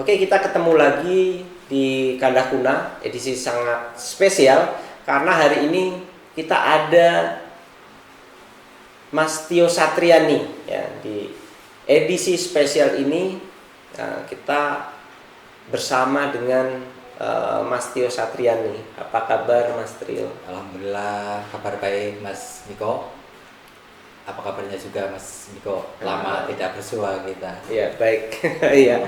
Oke, kita ketemu lagi di Kandah Kuna, edisi sangat spesial karena hari ini kita ada Mas Tio Satriani ya. Di edisi spesial ini kita bersama dengan Mas Tio Satriani. Apa kabar Mas Tio? Alhamdulillah, kabar baik Mas Niko. Apa kabarnya juga Mas Niko? Lama tidak bersua kita. Ya baik. Iya.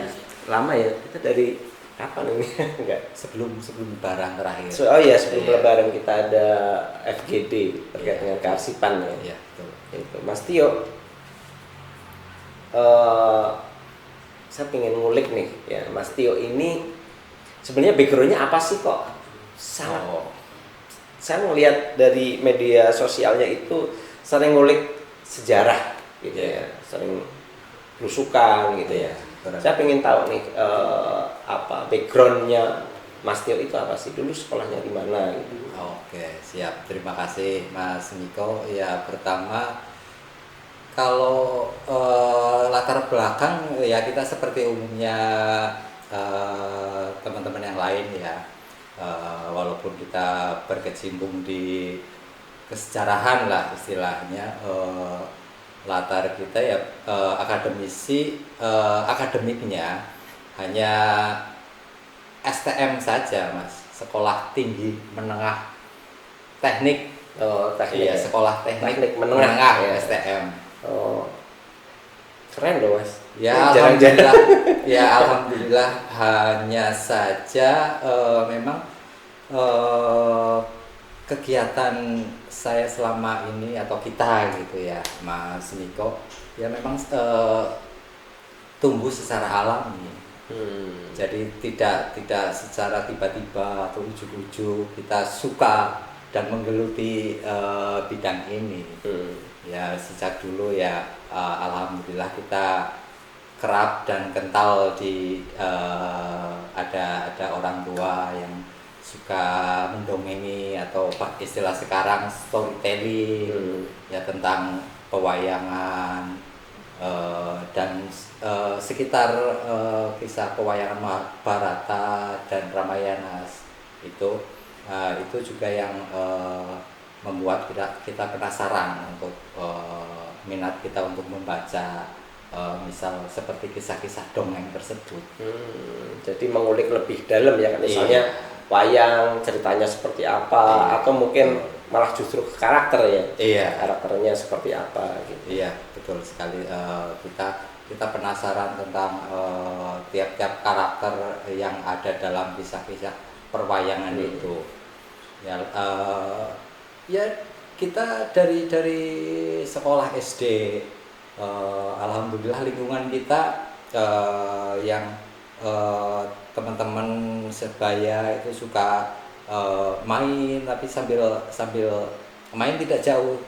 Lama ya, kita dari kapan ini? Enggak. Sebelum Lebaran terakhir. Oh iya, sebelum Lebaran kita ada FGD terkait dengan kearsipan ya. Iya, betul. Itu. Mas Tio, saya pengen ngulik nih ya, Mas Tio ini sebenarnya backgroundnya apa sih kok? Saya ngelihat dari media sosialnya itu sering ngulik sejarah gitu ya, sering belusukan gitu ya. Saya pengen tahu nih apa backgroundnya Mas Tio itu apa sih, dulu sekolahnya di mana gitu. Oke, siap. Terima kasih Mas Niko. Ya, pertama kalau latar belakang ya kita seperti umumnya teman-teman yang lain ya. Walaupun kita berkecimpung di kesejarahan lah istilahnya, latar kita ya akademiknya hanya STM saja Mas, sekolah tinggi menengah teknik. Teknik Iya, ya? sekolah teknik menengah ya. STM. Keren loh Mas. Ya Jarang-jarang. alhamdulillah hanya saja memang kegiatan saya selama ini atau kita gitu ya Mas Niko ya memang tumbuh secara alami. Jadi tidak secara tiba-tiba atau ujuk-ujuk kita suka dan menggeluti bidang ini. Ya sejak dulu ya alhamdulillah kita kerap dan kental di ada orang tua yang suka mendongeni atau istilah sekarang storytelling ya tentang pewayangan dan sekitar kisah pewayangan Mahabharata dan Ramayana itu juga yang membuat kita penasaran untuk minat kita untuk membaca misal seperti kisah-kisah dongeng tersebut. Jadi mengulik lebih dalam ya, misalnya wayang ceritanya seperti apa, atau mungkin malah justru karakter ya, karakternya seperti apa gitu. Iya, betul sekali. Kita penasaran tentang tiap-tiap karakter yang ada dalam kisah-kisah perwayangan itu. Ya kita dari sekolah SD, alhamdulillah lingkungan kita yang teman-teman sebaya itu suka main, tapi sambil main tidak jauh,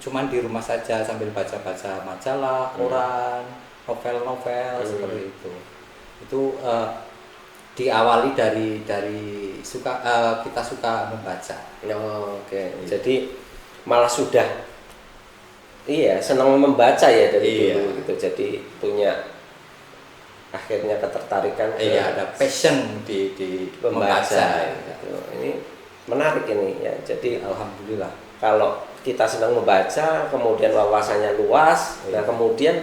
cuman di rumah saja sambil baca-baca majalah, koran, novel-novel seperti itu. Itu diawali dari kita suka membaca. Oke. Jadi malah sudah senang membaca ya dari dulu gitu. Jadi punya akhirnya ketertarikan ada passion di membaca gitu. Ini menarik ini ya. Jadi alhamdulillah kalau kita sedang membaca kemudian wawasannya luas, kemudian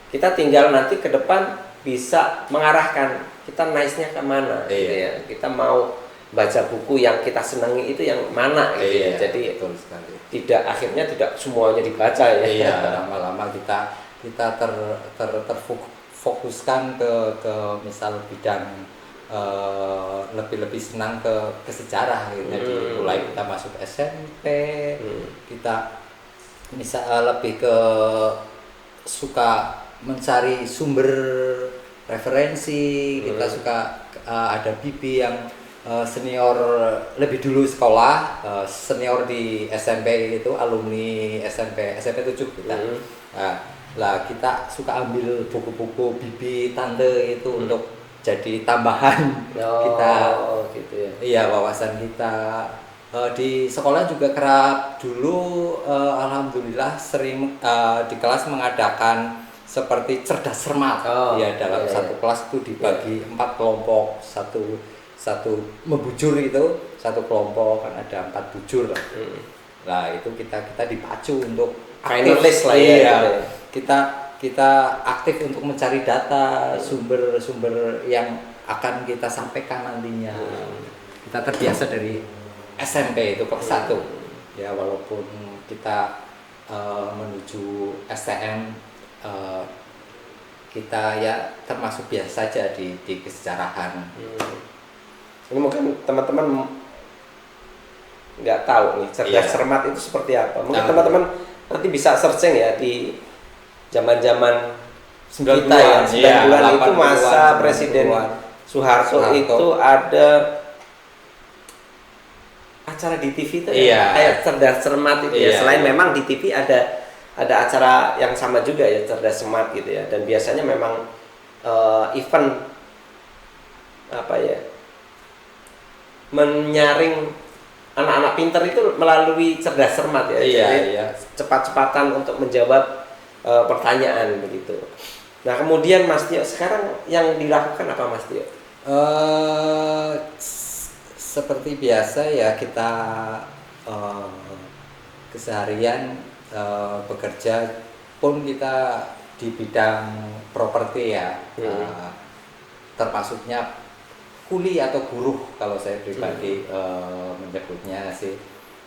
kita tinggal nanti ke depan bisa mengarahkan kita nice-nya kemana gitu ya. Kita mau baca buku yang kita senangi itu yang mana gitu ya. Jadi betul sekali. Akhirnya tidak semuanya dibaca ya. Lama-lama kita terfokuskan ke misal bidang lebih senang ke sejarah gitu. Jadi mulai kita masuk SMP, kita misal lebih ke suka mencari sumber referensi. Kita suka ada bibi yang senior lebih dulu sekolah, senior di SMP itu alumni SMP 7 kita. Kita suka ambil buku-buku bibi tante itu untuk jadi tambahan kita gitu ya. Iya, wawasan kita. Di sekolah juga kerap dulu alhamdulillah sering di kelas mengadakan seperti cerdas cermat. Ya dalam satu kelas itu dibagi 4 kelompok, satu membujur itu satu kelompok kan ada 4 bujur lah. Nah itu kita dipacu untuk finalis lah ya. Iya, kita aktif untuk mencari data sumber-sumber yang akan kita sampaikan nantinya. Kita terbiasa dari SMP itu kelas 1 ya, walaupun kita menuju STM kita ya termasuk biasa saja di kesejarahan. Ini mungkin teman-teman nggak tahu nih cerdas cermat itu seperti apa. Mungkin teman-teman nanti bisa searching ya di zaman-zaman 90-an, kita ya, 90-an itu masa Presiden Soeharto itu ada acara di TV itu kayak cerdas cermat itu ya. Selain memang di TV ada acara yang sama juga ya, cerdas cermat gitu ya. Dan biasanya memang event apa ya, menyaring anak-anak pintar itu melalui cerdas cermat ya. Jadi cepat-cepatan untuk menjawab pertanyaan begitu. Nah kemudian Mas Tio sekarang yang dilakukan apa Mas Tio? Seperti biasa ya kita keseharian bekerja pun kita di bidang properti ya, termasuknya kuli atau buruh kalau saya pribadi menyebutnya sih.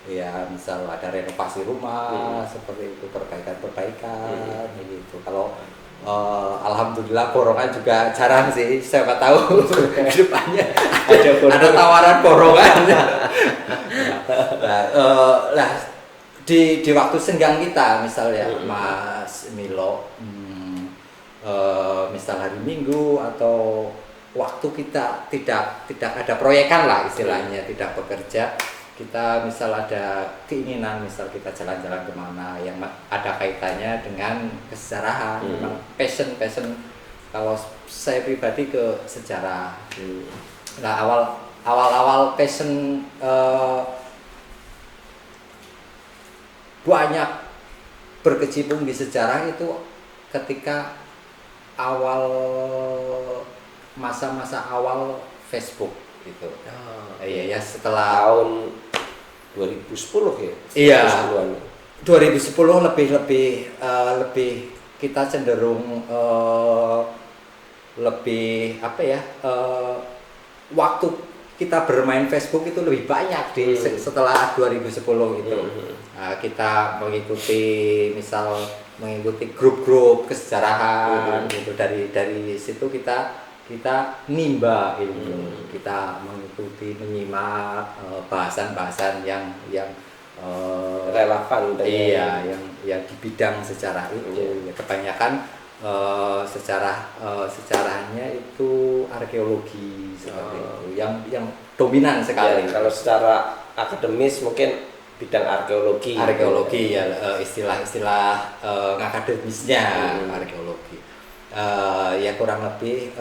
Ya misal ada renovasi rumah seperti itu, perbaikan gitu. Kalau alhamdulillah borongan juga jarang sih, siapa tahu depannya ada tawaran borongan. Nah, di waktu senggang kita misalnya Mas Milo, misal hari Minggu atau waktu kita tidak ada proyekan lah istilahnya, tidak bekerja, kita misal ada keinginan, misal kita jalan-jalan kemana yang ada kaitannya dengan kesejarahan, memang passion kalau saya pribadi ke sejarah. Nah awal passion banyak berkecimpung di sejarah itu ketika awal masa-masa awal Facebook gitu. Iya setelah tahun 2010 ya. Iya. 2010 lebih kita cenderung lebih apa ya? Waktu kita bermain Facebook itu lebih banyak setelah 2010 itu. Nah, kita mengikuti grup-grup kesejarahan gitu, dari situ kita nimba ilmu, kita mengikuti, menyimak bahasan-bahasan yang relevan dengan yang di bidang sejarah itu. Kebanyakan sejarahnya itu arkeologi seperti itu yang dominan sekali. Kalau secara akademis mungkin bidang arkeologi ya, istilah akademisnya arkeologi. Ya kurang lebih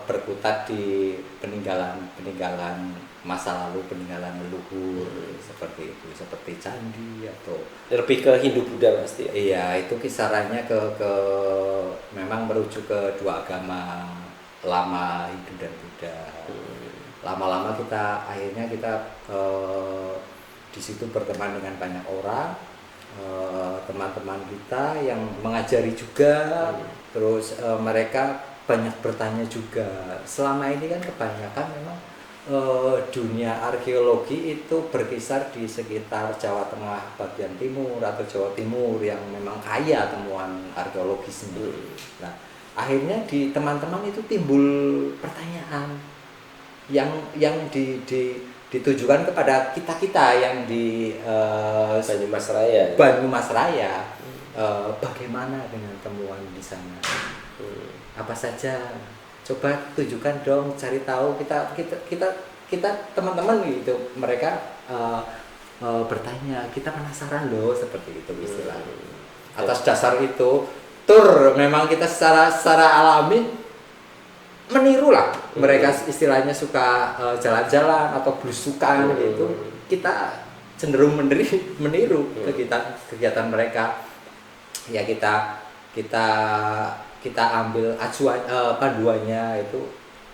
berkutat di peninggalan masa lalu, peninggalan leluhur seperti itu, seperti candi atau lebih ke Hindu Buddha pasti. Iya, itu kisarannya ke memang merujuk ke dua agama lama, Hindu dan Buddha. Lama-lama akhirnya kita di situ berteman dengan banyak orang, teman-teman kita yang mengajari juga. Terus mereka banyak bertanya juga. Selama ini kan kebanyakan memang dunia arkeologi itu berkisar di sekitar Jawa Tengah bagian timur atau Jawa Timur yang memang kaya temuan arkeologisnya. Nah, akhirnya di teman-teman itu timbul pertanyaan yang ditujukan kepada kita yang di Banyumas Raya. Bagaimana dengan temuan di sana? Apa saja? Coba tunjukkan dong, cari tahu. Kita teman-teman gitu, mereka bertanya, kita penasaran loh, seperti itu istilahnya. Atas dasar itu, memang kita secara alami meniru lah. Mereka istilahnya suka jalan-jalan atau belusukan gitu. Kita cenderung meniru kegiatan mereka. Ya kita kita kita ambil acuan panduannya itu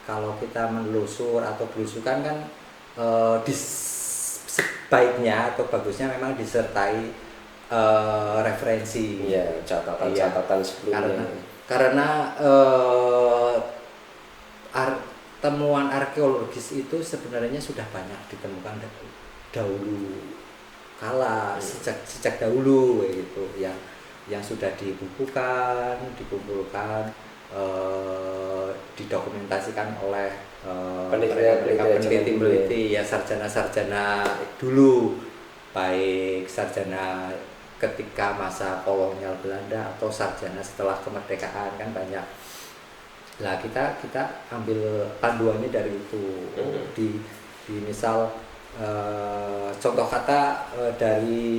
kalau kita menelusur atau belusukan kan sebaiknya atau bagusnya memang disertai referensi, catatan sebelumnya. Karena temuan arkeologis itu sebenarnya sudah banyak ditemukan dahulu kala, sejak dahulu gitu, yang sudah dikumpulkan, didokumentasikan oleh peneliti ya, sarjana dulu, baik sarjana ketika masa kolonial Belanda atau sarjana setelah kemerdekaan, kan banyak. Nah, kita ambil panduannya dari itu. Di misal contoh kata dari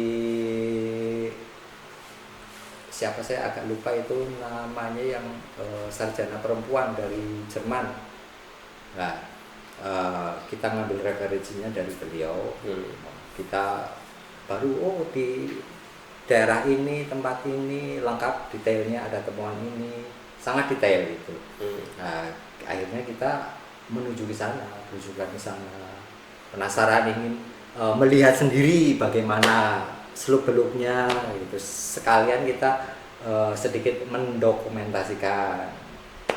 siapa, saya agak lupa itu namanya, yang sarjana perempuan dari Jerman. Nah, kita ngambil referensinya dari beliau. Kita baru di daerah ini, tempat ini lengkap detailnya, ada temuan ini, sangat detail itu. Nah, akhirnya kita menuju ke sana, belusukan ke sana, penasaran, ingin melihat sendiri bagaimana seluk-beluknya gitu. Sekalian kita sedikit mendokumentasikan.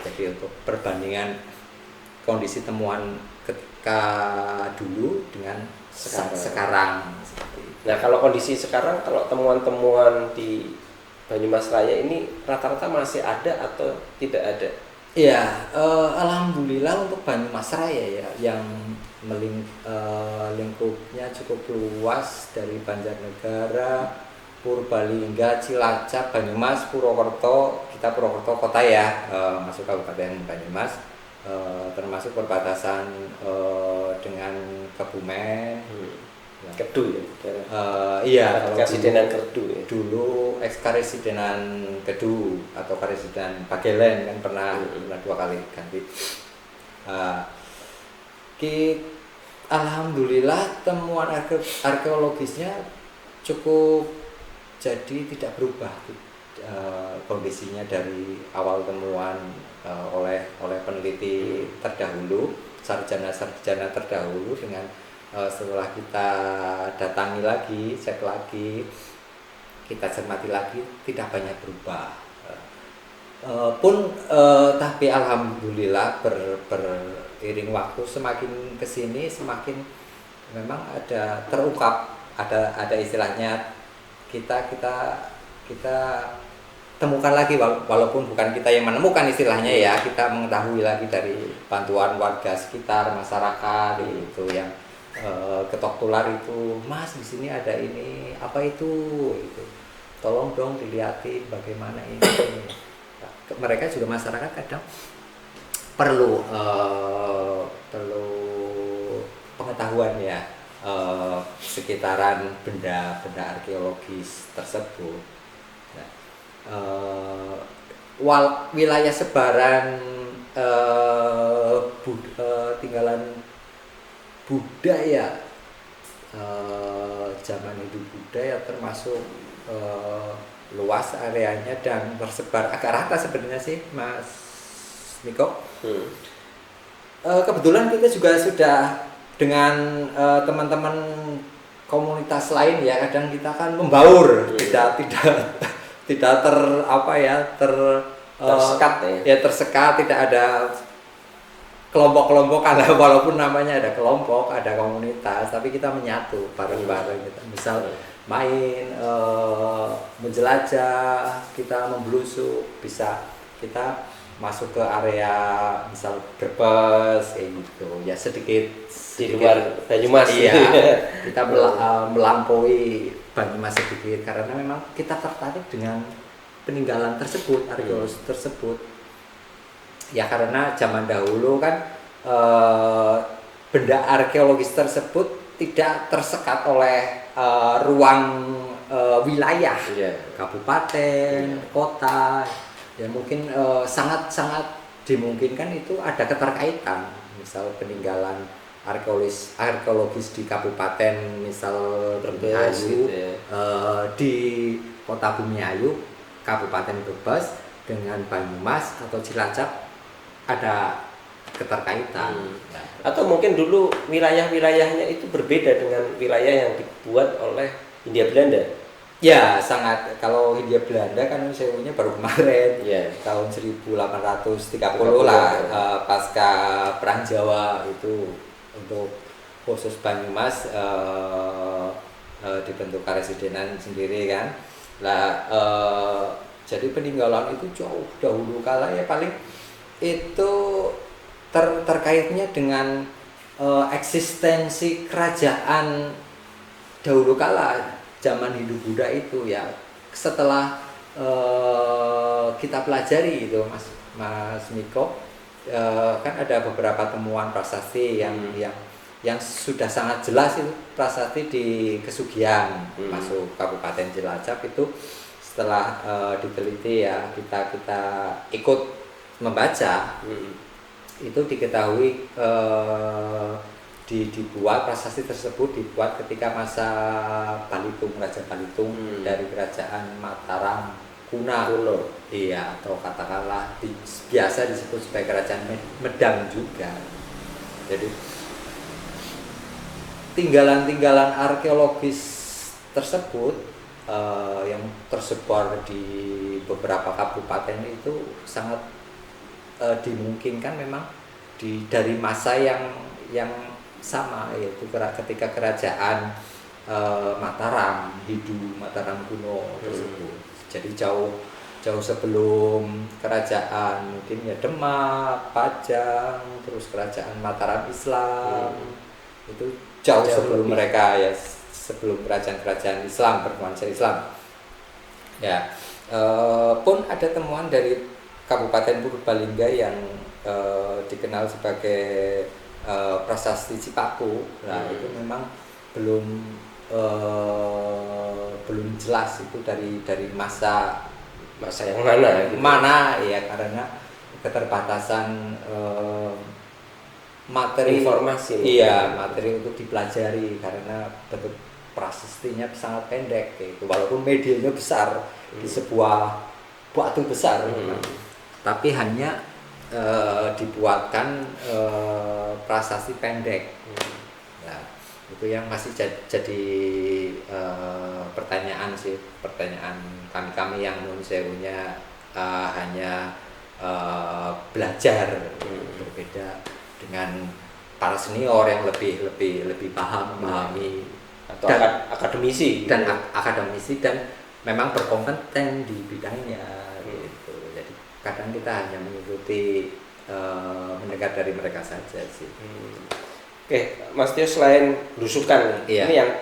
Jadi untuk perbandingan kondisi temuan ketika dulu dengan sekarang. Nah, kalau kondisi sekarang, kalau temuan-temuan di Banyumas Raya ini rata-rata masih ada atau tidak ada? Ya, alhamdulillah untuk Banyumas Raya ya, yang lingkupnya cukup luas, dari Banjarnegara, Purbalingga, Cilacap, Banyumas, Purwokerto. Kita Purwokerto kota ya, masuk Kabupaten Banyumas, termasuk perbatasan dengan Kebumen. Kedu ya? Iya, Karesidenan Kedu ya? Dulu Karesidenan Kedu atau Karesidenan Pagelen kan pernah 2 kali ganti. Alhamdulillah temuan arkeologisnya cukup, jadi tidak berubah kondisinya dari awal temuan oleh peneliti terdahulu, sarjana terdahulu, dengan setelah kita datangi lagi, cek lagi, kita cermati lagi, tidak banyak berubah. Tapi alhamdulillah beriring waktu semakin kesini semakin memang ada terungkap, ada istilahnya kita temukan lagi, walaupun bukan kita yang menemukan istilahnya ya, kita mengetahui lagi dari bantuan warga sekitar, masyarakat itu yang ketok tular itu, Mas di sini ada ini, apa itu, tolong dong dilihatin bagaimana ini. Mereka juga, masyarakat kadang perlu pengetahuan ya, sekitaran benda arkeologis tersebut. Wilayah sebaran tinggalan Buddha ya, zaman hidup Buddha ya, termasuk luas areanya dan tersebar agak rata sebenarnya sih, Mas Niko. Kebetulan kita juga sudah dengan teman-teman komunitas lain ya, kadang kita kan membaur, tidak tersekat, tidak ada kelompok-kelompokan, walaupun namanya ada kelompok, ada komunitas, tapi kita menyatu bareng-bareng gitu. Misal main, menjelajah, kita membelusuk, bisa kita masuk ke area misal Brebes kayak gitu ya, sedikit di luar Banyumas. Iya, kita melampaui Banyumas sedikit, karena memang kita tertarik dengan peninggalan tersebut, arkeologis tersebut. Ya karena zaman dahulu kan benda arkeologis tersebut tidak tersekat oleh ruang wilayah, kabupaten, kota. Ya mungkin sangat dimungkinkan itu ada keterkaitan, misal peninggalan arkeologis di kabupaten misal Bumiayu, gitu ya. Di kota Bumiayu Kabupaten Brebes dengan Banyumas atau Cilacap ada keterkaitan. Atau mungkin dulu wilayah-wilayahnya itu berbeda dengan wilayah yang dibuat oleh Hindia Belanda. Ya, sangat. Kalau Hindia Belanda kan sewunya baru kemarin, Ya. tahun 1830 lah, pasca Perang Jawa itu untuk khusus Banyumas dibentuk karesidenan sendiri kan. Lah, jadi peninggalan itu jauh dahulu kala ya paling itu terkaitnya dengan eksistensi kerajaan dahulu kala zaman Hindu-Buddha itu ya. Setelah kita pelajari itu Mas Miko, kan ada beberapa temuan prasasti yang sudah sangat jelas itu prasasti di Kesugihan masuk Kabupaten Cilacap itu setelah diteliti ya kita ikut membaca itu diketahui dibuat prasasti tersebut dibuat ketika masa Balitung, Raja Balitung dari kerajaan Mataram kuno. Iya, atau katakanlah biasa disebut sebagai kerajaan Medang juga. Jadi tinggalan-tinggalan arkeologis tersebut yang tersebar di beberapa kabupaten itu sangat dimungkinkan memang dari masa yang sama, yaitu ketika kerajaan Mataram kuno tersebut. Jadi jauh sebelum kerajaan mungkin ya Demak, Pajang, terus kerajaan Mataram Islam itu jauh sebelum mereka ya, sebelum kerajaan-kerajaan Islam bernuansa Islam. Ya, pun ada temuan dari Kabupaten Purbalingga yang dikenal sebagai prasasti Cipaku. Nah, itu memang belum jelas itu dari masa yang mana gitu. Mana ya, karena keterbatasan materi informasi. Iya, materi untuk dipelajari karena bentuk prasastinya sangat pendek gitu. Walaupun medianya besar di sebuah batu besar, tapi hanya dibuatkan prasasti pendek. Nah, itu yang masih jadi pertanyaan kami yang nun sewunya hanya belajar, berbeda dengan para senior yang lebih paham memahami atau akademisi dan akademisi dan memang berkompeten di bidangnya gitu. Jadi kadang kita hanya mengikuti mendengar dari mereka saja sih. Oke, Mas Tio, selain belusukan Iya. ini yang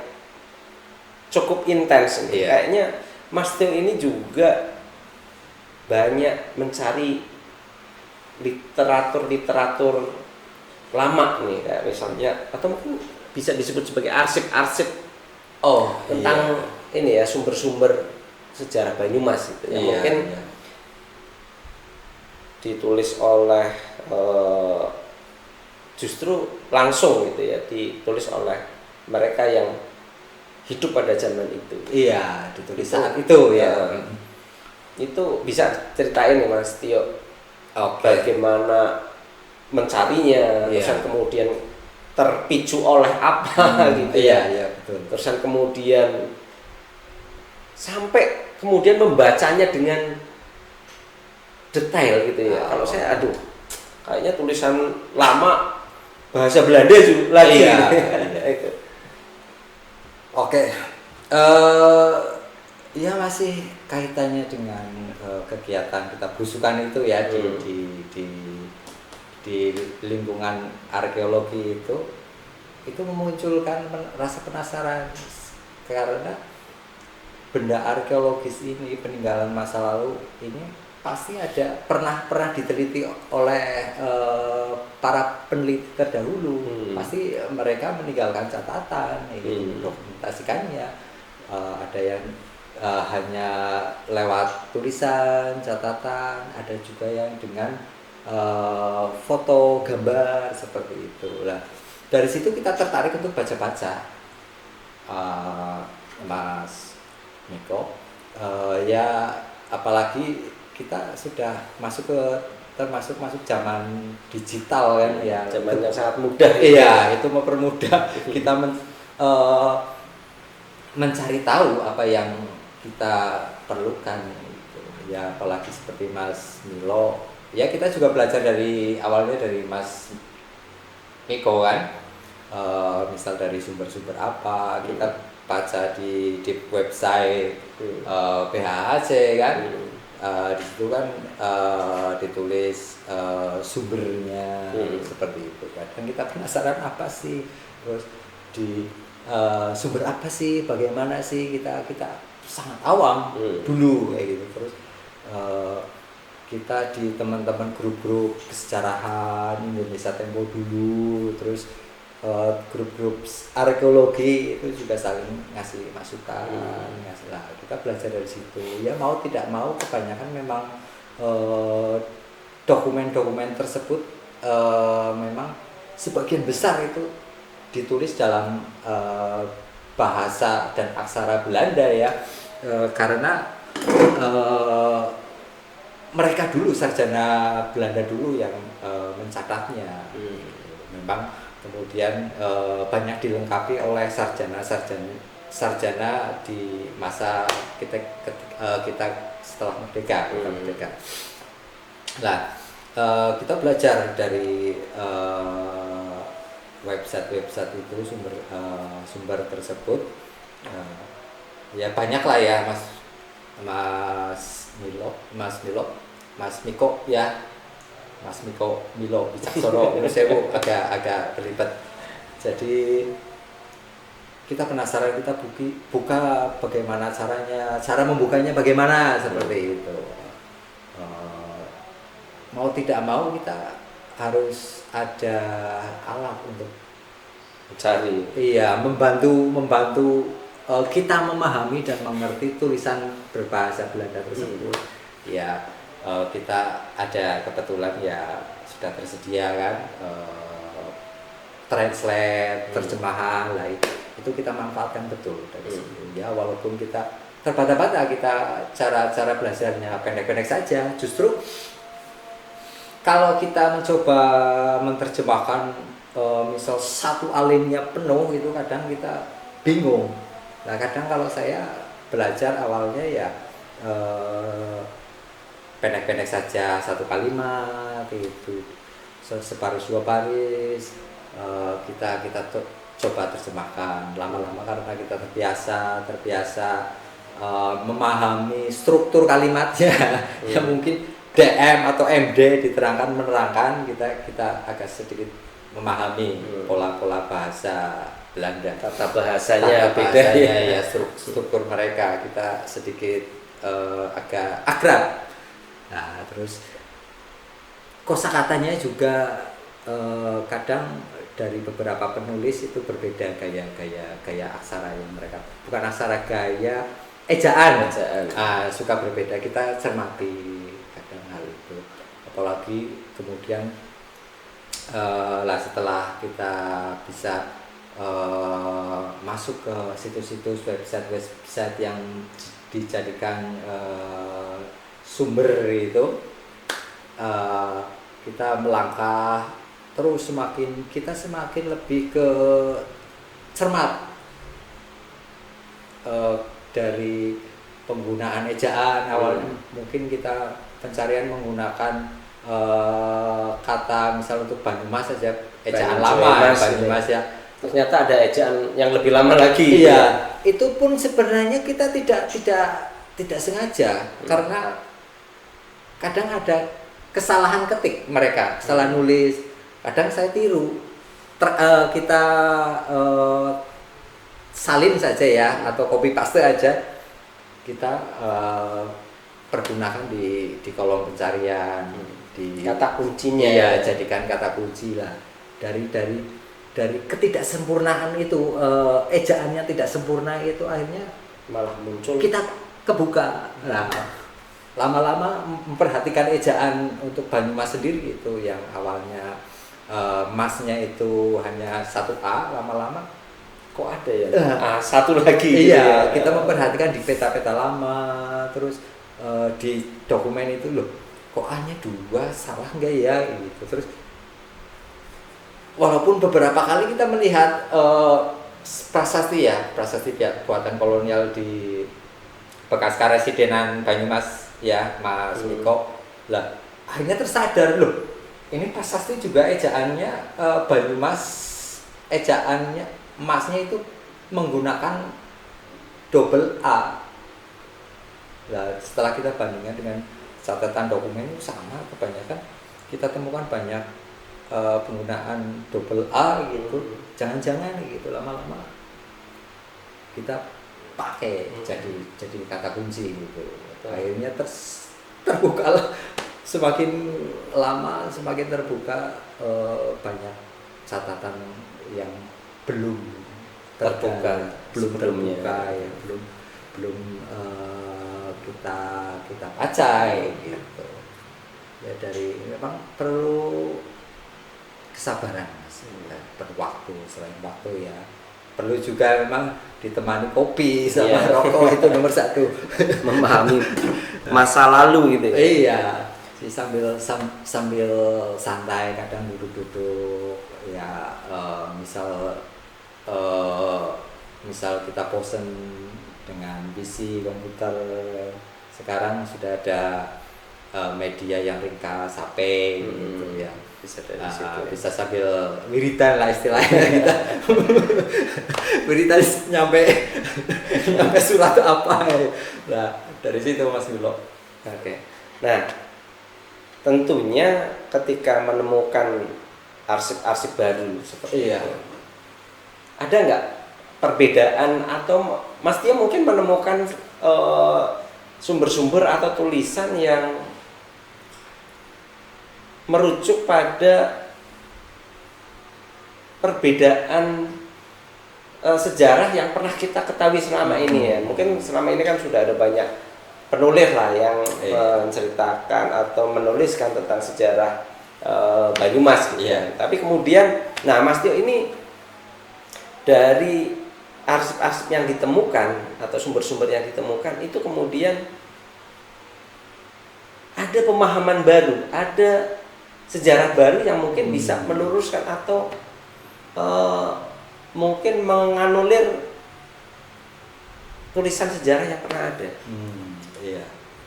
cukup intens nih. Iya. Kayaknya Mas Tio ini juga banyak mencari literatur lama nih, kayak misalnya atau mungkin bisa disebut sebagai arsip-arsip tentang ini ya, sumber-sumber sejarah Banyumas gitu ya. Mungkin ditulis oleh justru langsung gitu ya, ditulis oleh mereka yang hidup pada zaman itu. Iya, ditulis saat itu ya. Itu bisa ceritain nih Mas Tio, bagaimana mencarinya, terusan kemudian terpicu oleh apa gitu ya. Iya, betul. Terusan kemudian sampai kemudian membacanya dengan detail gitu ya. Kalau saya kayaknya tulisan lama bahasa Belanda juga lagi. Iya. Itu. Oke. Ya masih kaitannya dengan kegiatan kita belusukan itu ya di lingkungan arkeologi itu memunculkan rasa penasaran karena benda arkeologis ini, peninggalan masa lalu ini pasti pernah diteliti oleh para peneliti terdahulu. Pasti mereka meninggalkan catatan, dokumentasikannya. Ada yang hanya lewat tulisan, catatan, ada juga yang dengan foto, gambar seperti itu. Nah, dari situ kita tertarik untuk baca-baca, Mas Miko. apalagi kita sudah termasuk zaman digital kan ya, zaman yang sangat mudah. Iya, itu mempermudah kita mencari tahu apa yang kita perlukan gitu. Ya apalagi seperti Mas Milo, ya kita juga belajar awalnya dari Mas Miko kan, misal dari sumber-sumber apa kita baca di website PHAC kan. Di situ kan ditulis sumbernya seperti itu kan, dan kita penasaran apa sih, terus di sumber apa sih, bagaimana sih, kita sangat awam dulu kayak gitu. Terus kita di teman-teman grup-grup kesejarahan Indonesia Tempo dulu, terus grup-grup arkeologi itu juga saling ngasih masukan, ngasih lah. Kita belajar dari situ. Ya mau tidak mau kebanyakan memang dokumen-dokumen tersebut memang sebagian besar itu ditulis dalam bahasa dan aksara Belanda ya, karena mereka dulu sarjana Belanda dulu yang mencatatnya. Memang kemudian banyak dilengkapi oleh sarjana di masa kita setelah merdeka. Nah, kita belajar dari website itu sumber tersebut. Ya banyak lah ya Mas Miko ya. Mas Miko Milo Wicaksono, saya agak terlibat. Jadi kita penasaran, kita buka bagaimana caranya, cara membukanya bagaimana seperti itu. Mau tidak mau kita harus ada alat untuk mencari. Iya, membantu kita memahami dan mengerti tulisan berbahasa Belanda tersebut. Ya. Kita ada kebetulan ya sudah tersedia kan translate, terjemahan lah, itu kita manfaatkan betul dari situ ya, walaupun kita terbata-bata, kita cara belajarnya pendek-pendek saja. Justru kalau kita mencoba menerjemahkan misal satu alinea penuh, itu kadang kita bingung. Nah kadang kalau saya belajar awalnya ya pendek-pendek saja, satu kalimat itu separuh dua baris, kita coba terjemahkan. Lama-lama karena kita terbiasa memahami struktur kalimatnya yang mungkin DM atau MD menerangkan, kita agak sedikit memahami pola-pola bahasa Belanda, tata bahasanya beda ya, struktur mereka kita sedikit agak akrab. Nah, terus kosakatanya juga kadang dari beberapa penulis itu berbeda gaya aksara yang mereka, bukan aksara, gaya ejaan. Suka berbeda, kita cermati kadang hal itu. Apalagi kemudian setelah kita bisa masuk ke situs-situs website yang dijadikan sumber itu, kita melangkah terus, kita semakin lebih ke cermat dari penggunaan ejaan. Awalnya mungkin kita pencarian menggunakan kata misal untuk Banyumas saja, ejaan lama Banyumas ya. Ternyata ada ejaan yang lebih lama lagi. Iya, itu pun sebenarnya kita tidak sengaja, karena kadang ada kesalahan ketik mereka, kesalahan nulis. Kadang saya tiru, kita salin saja ya, atau copy paste aja, kita pergunakan di kolom pencarian, di kata kuncinya. Iya, jadikan kata kunci lah. Dari ketidaksempurnaan itu, ejaannya tidak sempurna itu, akhirnya malah muncul, kita kebuka. Nah, lama-lama memperhatikan ejaan untuk Banyumas sendiri itu, yang awalnya masnya itu hanya satu A, lama-lama kok ada ya satu lagi. Iya, kita memperhatikan di peta-peta lama, terus di dokumen itu loh, kok A-nya 2, salah nggak ya gitu. Terus walaupun beberapa kali kita melihat prasasti buatan kolonial di bekas Karesidenan Banyumas ya Mas Miko, lah akhirnya tersadar loh, ini prasasti juga ejaannya Banyumas, ejaannya emasnya itu menggunakan double A. Nah, setelah kita bandingkan dengan catatan dokumen itu sama, kebanyakan kita temukan banyak penggunaan double A gitu. Jangan-jangan gitu lama-lama kita pakai jadi kata kunci gitu. Akhirnya terbuka lah, semakin lama semakin terbuka banyak catatan yang belum terbuka ya, belum kita baca gitu ya. Dari memang perlu kesabaran Mas, perlu waktu, selain waktu ya perlu juga memang ditemani kopi sama rokok, itu nomor 1. Memahami masa lalu gitu ya. Iya, sih sambil santai, kadang duduk-duduk ya, misal kita bosen dengan PC, komputer, sekarang sudah ada media yang ringkas, HP gitu ya, bisa sambil wiridan lah istilahnya kita. Wiridan nyampe surat apa ya. Nah dari situ Mas Milo. Oke. Nah tentunya ketika menemukan arsip-arsip baru seperti itu, ada nggak perbedaan atau Mas Tio mungkin menemukan sumber-sumber atau tulisan yang merujuk pada perbedaan sejarah yang pernah kita ketahui selama ini ya. Mungkin selama ini kan sudah ada banyak penulis lah yang menceritakan atau menuliskan tentang sejarah Banyumas gitu. Tapi kemudian, nah Mas Tio ini dari arsip-arsip yang ditemukan atau sumber-sumber yang ditemukan itu kemudian ada pemahaman baru, ada sejarah baru yang mungkin bisa meluruskan atau mungkin menganulir tulisan sejarah yang pernah ada. Iya.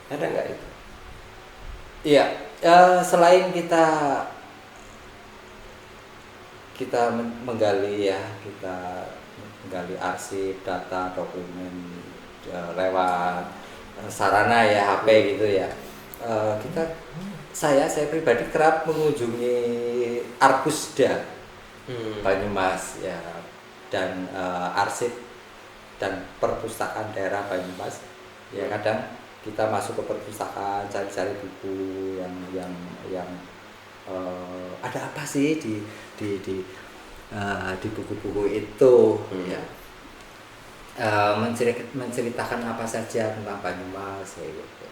Ada nggak itu? Iya. Selain kita menggali arsip, data, dokumen lewat sarana ya HP gitu ya. Saya pribadi kerap mengunjungi Arkusda Banyumas ya, dan arsip dan perpustakaan daerah Banyumas ya. Kadang kita masuk ke perpustakaan, cari-cari buku yang ada apa sih di buku-buku itu ya, menceritakan apa saja tentang Banyumas ya, gitu.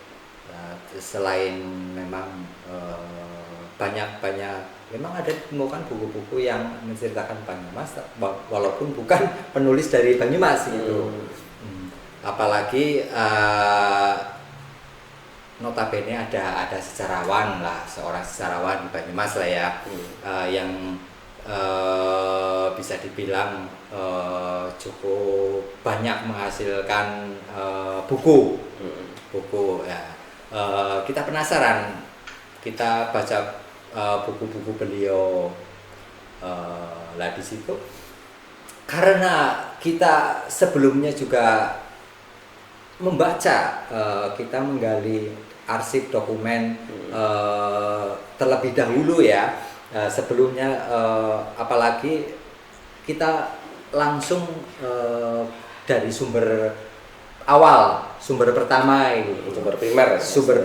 Selain memang banyak memang ada ditemukan buku-buku yang menceritakan Banyumas walaupun bukan penulis dari Banyumas gitu. Apalagi notabene ada sejarawan lah, seorang sejarawan di Banyumas lah ya, yang bisa dibilang cukup banyak menghasilkan buku ya. Kita penasaran, kita baca buku-buku beliau lah di situ, karena kita sebelumnya juga membaca, kita menggali arsip dokumen terlebih dahulu ya. Sebelumnya apalagi kita langsung dari sumber awal, sumber pertama itu, sumber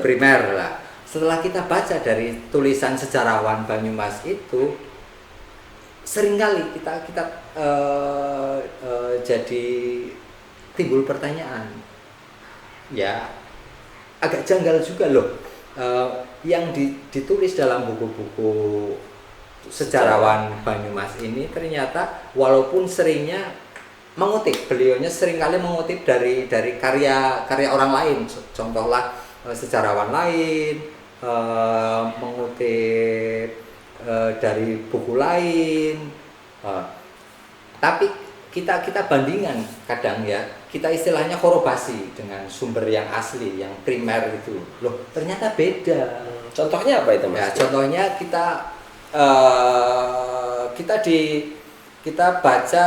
primer lah. Setelah kita baca dari tulisan sejarawan Banyumas itu, seringkali kita jadi timbul pertanyaan ya, agak janggal juga loh, yang ditulis dalam buku-buku sejarawan Banyumas ini ternyata walaupun seringnya mengutip, beliaunya seringkali mengutip dari karya orang lain. Contohlah sejarawan lain, mengutip dari buku lain, tapi kita bandingkan kadang ya, kita istilahnya korobasi dengan sumber yang asli, yang primer itu, loh ternyata beda. Contohnya apa itu Mas? Ya, contohnya kita baca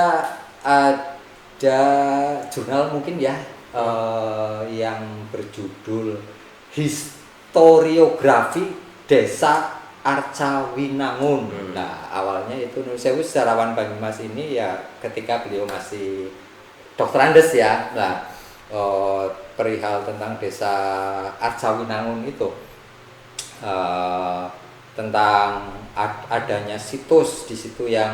ada jurnal mungkin ya yang berjudul Historiografi Desa Arcawinangun. Nah, awalnya itu Nur Sewu sejarawan Banyumas ini ya ketika beliau masih Dr. Andes ya. Nah, perihal tentang desa Arcawinangun itu tentang adanya situs di situ yang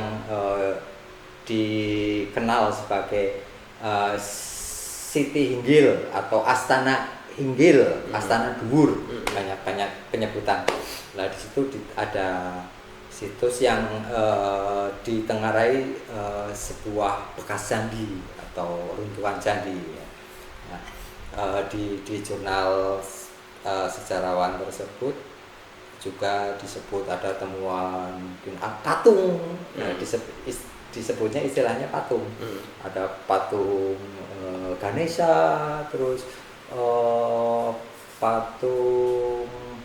dikenal sebagai Siti Hinggil atau Astana Hinggil, Astana Dhuwur, banyak penyebutan. Nah di situ ada situs yang ditengarai sebuah bekas candi atau runtuhan candi. Nah, di jurnal sejarawan tersebut juga disebut ada temuan mungkin patung. Nah, disebutnya istilahnya patung. Ada patung Ganesha, terus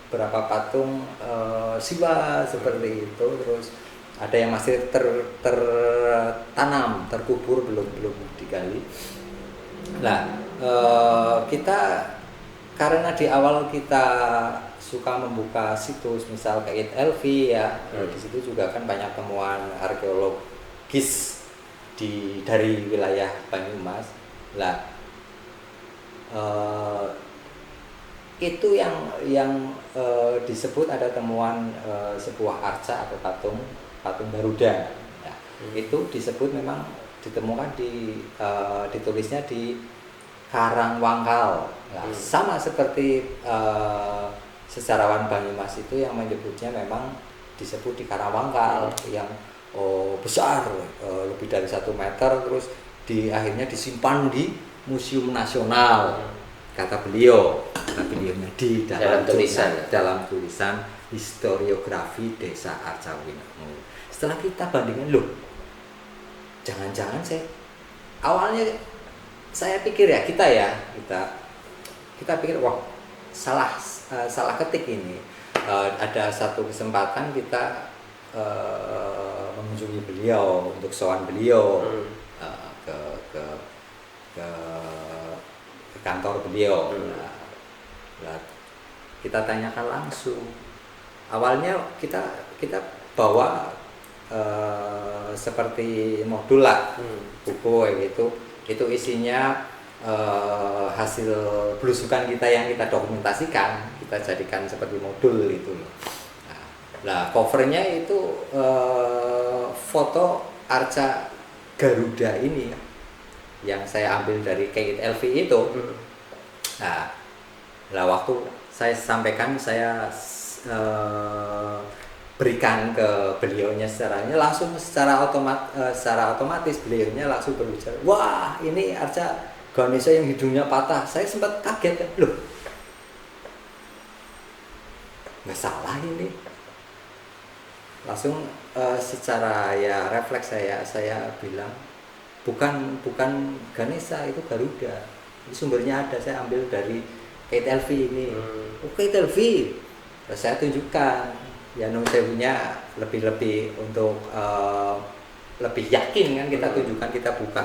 berapa patung Siwa seperti itu, terus ada yang masih tertanam, terkubur belum digali. Nah, kita karena di awal kita suka membuka situs misal kayak LV ya, di situ juga kan banyak temuan arkeologis dari wilayah Banyumas. Lah itu yang disebut ada temuan sebuah arca atau patung Garuda. Nah, itu disebut memang ditemukan ditulisnya di Karangwangkal. Nah, sama seperti sejarawan Banyumas itu yang menyebutnya memang disebut di Karangwangkal yang besar, lebih dari 1 meter, terus akhirnya disimpan di Museum Nasional, kata beliaunya di dalam tulisan Historiografi Desa Arcawinangun. Setelah kita bandingkan, loh jangan-jangan awalnya saya pikir ya kita pikir wah salah ketik ini. Ada satu kesempatan kita mengunjungi beliau untuk sowan beliau ke kantor beliau. Nah, kita tanyakan langsung. Awalnya kita bawa seperti modul lah, buku gitu. Itu isinya hasil belusukan kita yang kita dokumentasikan, kita jadikan seperti modul itu. Nah, covernya itu foto arca Garuda ini yang saya ambil dari Kate LV itu. Nah, waktu saya sampaikan, saya berikan ke beliaunya secara otomatis beliaunya langsung berbicara, wah ini arca Ganesha yang hidungnya patah. Saya sempat kaget kan, loh nggak salah ini. Langsung secara ya refleks saya bilang bukan Ganesha, itu Garuda. Ini sumbernya ada, saya ambil dari Kate LV ini. Kate LV. Terus saya tunjukkan ya Nun Sewunya lebih untuk lebih yakin kan, kita tunjukkan, kita buka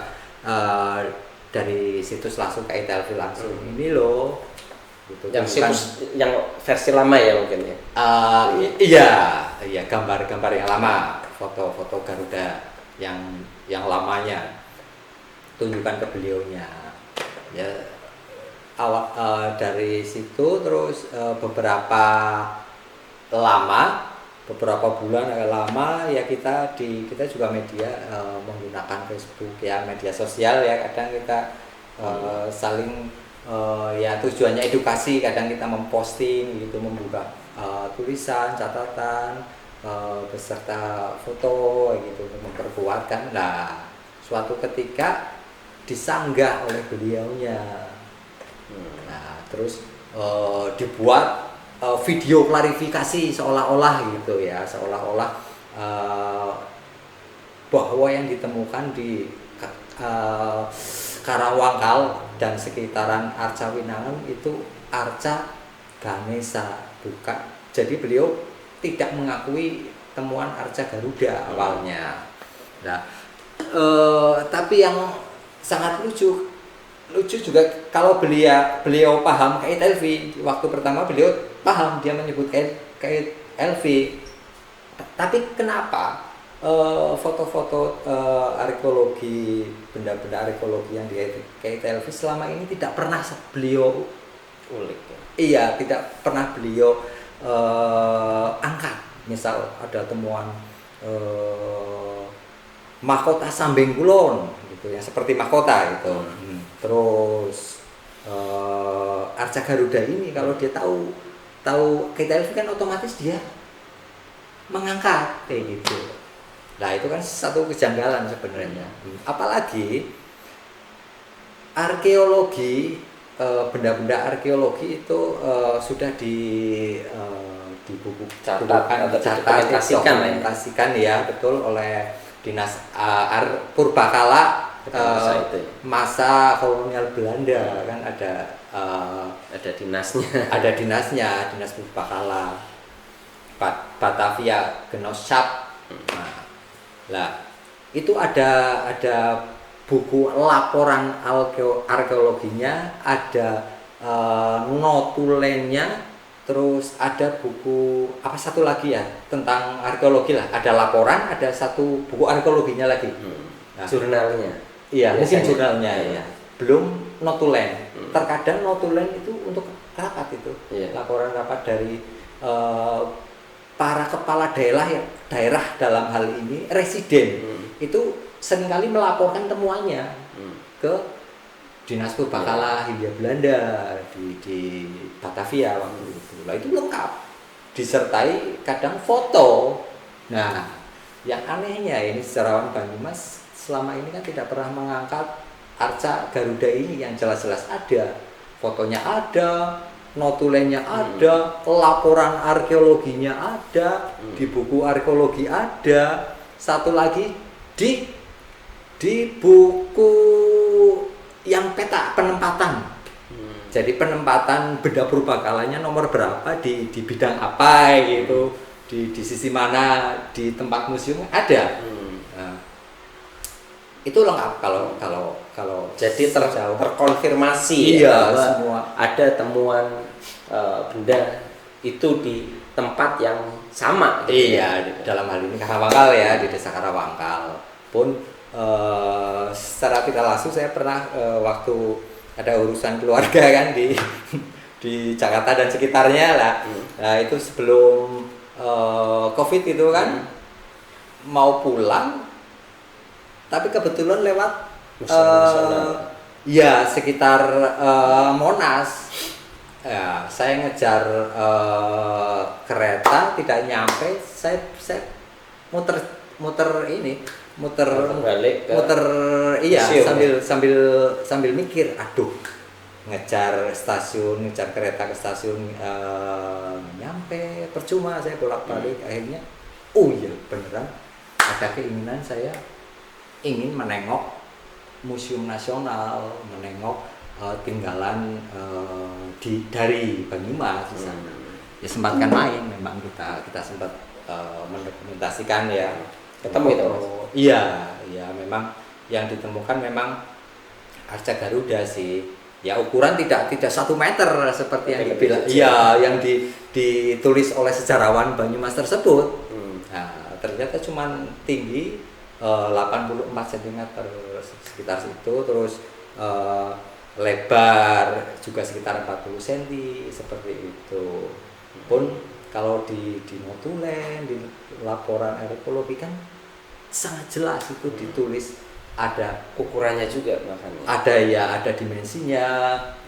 dari situs langsung Kate LV langsung. Ini loh. Gitu. Yang situs yang versi lama ya mungkin ya. Iya, gambar-gambar yang lama, foto-foto Garuda yang lamanya, tunjukkan ke beliaunya. Ya, dari situ terus beberapa bulan agak lama ya kita juga media menggunakan Facebook ya, media sosial ya, kadang kita saling ya tujuannya edukasi, kadang kita memposting gitu, membuka tulisan, catatan beserta foto gitu untuk memperkuatkan. Nah, suatu ketika disanggah oleh beliaunya. Nah, terus dibuat video klarifikasi seolah-olah gitu ya, seolah-olah bahwa yang ditemukan di Karawangkal dan sekitaran Arca Winangun itu Arca Ganesha, bukan. Jadi beliau tidak mengakui temuan Arca Garuda awalnya. Nah, tapi yang sangat lucu juga kalau beliau paham kait LV. Waktu pertama beliau paham, dia menyebut kait LV. Tapi kenapa foto-foto arkeologi, benda-benda arkeologi yang di kait LV selama ini tidak pernah beliau ulik? Iya, tidak pernah beliau angkat. Misal ada temuan mahkota Sambeng Kulon gitu ya, seperti mahkota gitu. Terus Arca Garuda ini kalau dia tahu KTLV kan otomatis dia mengangkat kayak gitu. Nah, itu kan satu kejanggalan sebenarnya. Apalagi arkeologi, benda-benda arkeologi itu sudah di buku dokumentasikan ya, betul, oleh Dinas Purbakala masa kolonial Belanda kan ada dinasnya. Ada dinasnya, Dinas Purbakala Batavia Genootschap. Nah, itu ada buku laporan arkeologinya, ada notulennya, terus ada buku apa satu lagi ya tentang arkeologi lah, ada laporan, ada satu buku arkeologinya lagi. Nah, jurnalnya. Iya, mungkin jurnalnya ya. Belum notulen. Terkadang notulen itu untuk rapat itu. Laporan rapat dari para kepala daerah dalam hal ini residen. Itu seringkali melaporkan temuannya ke Dinas Purbakala Hindia Belanda di Batavia waktu itu. Lah itu lengkap, disertai kadang foto. Nah, yang anehnya ini sejarawan Banyumas selama ini kan tidak pernah mengangkat Arca Garuda ini yang jelas-jelas ada, fotonya ada, notulennya ada, laporan arkeologinya ada, di buku arkeologi ada, satu lagi di buku yang peta penempatan. Jadi penempatan benda purbakalanya nomor berapa di bidang apa gitu, di sisi mana di tempat museum ada. Nah, itu lengkap kalau jadi terkonfirmasi iya, bahwa semua ada temuan benda itu di tempat yang sama gitu. Iya, dalam hal ini Karawangkal ya, di desa Karawangkal pun secara tidak langsung saya pernah waktu ada urusan keluarga kan di Jakarta dan sekitarnya lah. Nah, itu sebelum Covid itu kan mau pulang, tapi kebetulan lewat ya sekitar Monas. Ya, saya ngejar kereta tidak nyampe, saya muter balik iya museum. sambil mikir, aduh, ngejar kereta ke stasiun nyampe percuma, saya bolak-balik. Akhirnya iya beneran ada keinginan, saya ingin menengok Museum Nasional, menengok tinggalan dari Banyumas di sana. Ya sempatkan main, memang kita sempat mendokumentasikan ya. Ketemu itu? Iya, memang yang ditemukan memang Arca Garuda sih. Ya ukuran tidak 1 meter seperti yang dibilang. Iya, yang ditulis oleh sejarawan Banyumas tersebut. Nah, ternyata cuma tinggi 84 cm sekitar situ, terus lebar juga sekitar 40 cm seperti itu. Pun kalau di notulen, di laporan arkeologi kan sangat jelas itu ditulis, ada ukurannya juga makanya. Ada dimensinya,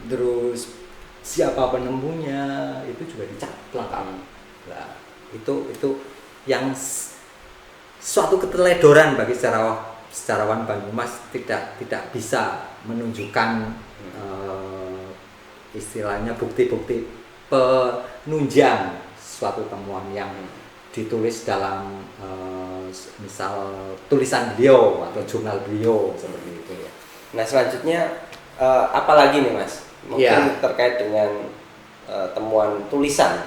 terus siapa penemunya itu juga dicatat lengkap. Nah, itu yang suatu keteledoran bagi sejarawan Banyumas, tidak bisa menunjukkan istilahnya bukti-bukti penunjang suatu temuan yang ditulis dalam misal tulisan beliau atau jurnal beliau seperti itu ya. Nah selanjutnya apalagi nih Mas? Mungkin terkait dengan temuan tulisan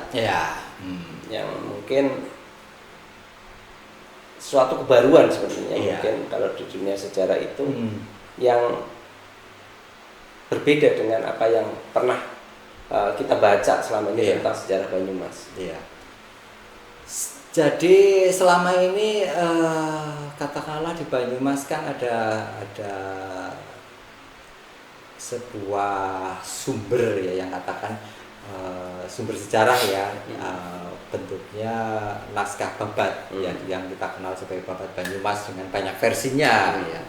yang mungkin suatu kebaruan sebenarnya mungkin kalau di dunia sejarah itu yang berbeda dengan apa yang pernah kita baca selama ini tentang sejarah Banyumas. Jadi selama ini katakanlah di Banyumas kan ada sebuah sumber ya yang katakan sumber sejarah ya, bentuknya naskah Babat yang kita kenal sebagai Babat Banyumas dengan banyak versinya ya,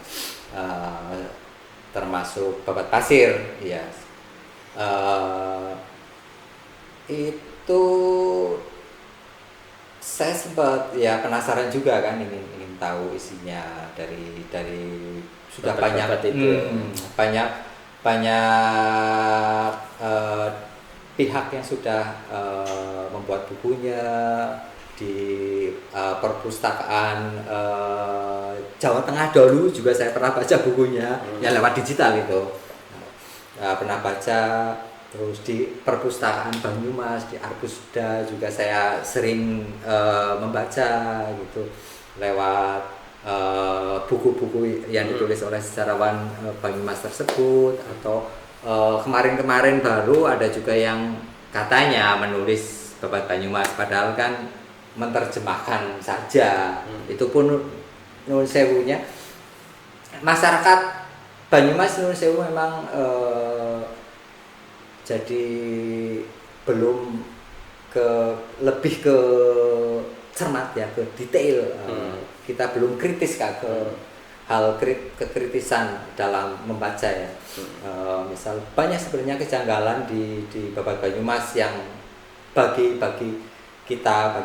termasuk Babat Pasir ya. Itu saya sempat ya penasaran juga kan, ingin tahu isinya dari sudah banyak pihak yang sudah membuat bukunya di perpustakaan Jawa Tengah dulu juga saya pernah baca bukunya ya lewat digital itu, pernah baca. Terus di perpustakaan Banyumas di Arbusda juga saya sering membaca gitu lewat buku-buku yang ditulis oleh sejarawan Banyumas tersebut, atau kemarin-kemarin baru ada juga yang katanya menulis Babat Banyumas padahal kan menerjemahkan saja. Itu pun nuwun sewunya masyarakat Banyumas nuwun sewu memang jadi belum lebih ke cermat ya, ke detail. Kita belum kritis ke hal kekritisan dalam membaca ya. Misal banyak sebenarnya kejanggalan di Babat Banyumas yang bagi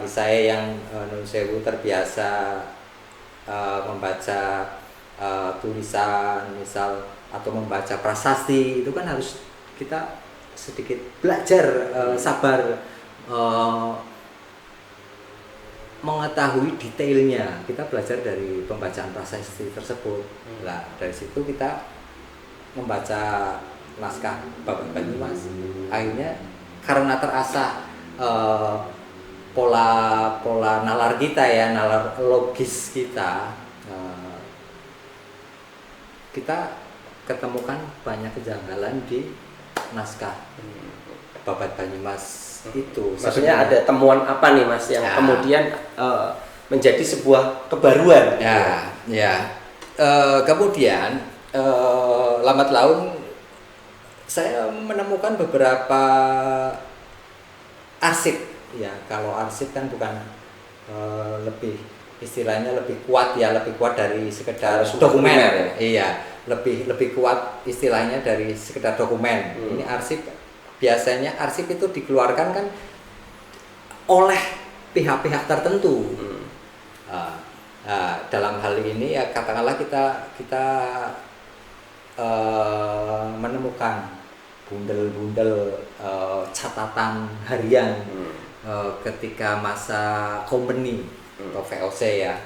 saya yang nuwun sewu terbiasa membaca tulisan misal atau membaca prasasti, itu kan harus kita sedikit belajar sabar mengetahui detailnya. Kita belajar dari pembacaan prasasti tersebut. Nah, dari situ kita membaca naskah Babat Banyumas. Akhirnya karena terasah pola nalar kita ya, nalar logis kita, kita ketemukan banyak kejanggalan di naskah Babat Banyumas itu. Maksudnya ada temuan apa nih Mas yang kemudian menjadi sebuah kebaruan? Kemudian lambat laun saya menemukan beberapa arsip ya. Kalau arsip kan bukan lebih istilahnya lebih kuat dari sekedar dokumen ya. Iya, lebih kuat istilahnya dari sekedar dokumen. Ini arsip, biasanya arsip itu dikeluarkan kan oleh pihak-pihak tertentu. Dalam hal ini ya katakanlah kita menemukan bundel-bundel catatan harian ketika masa company atau VOC ya.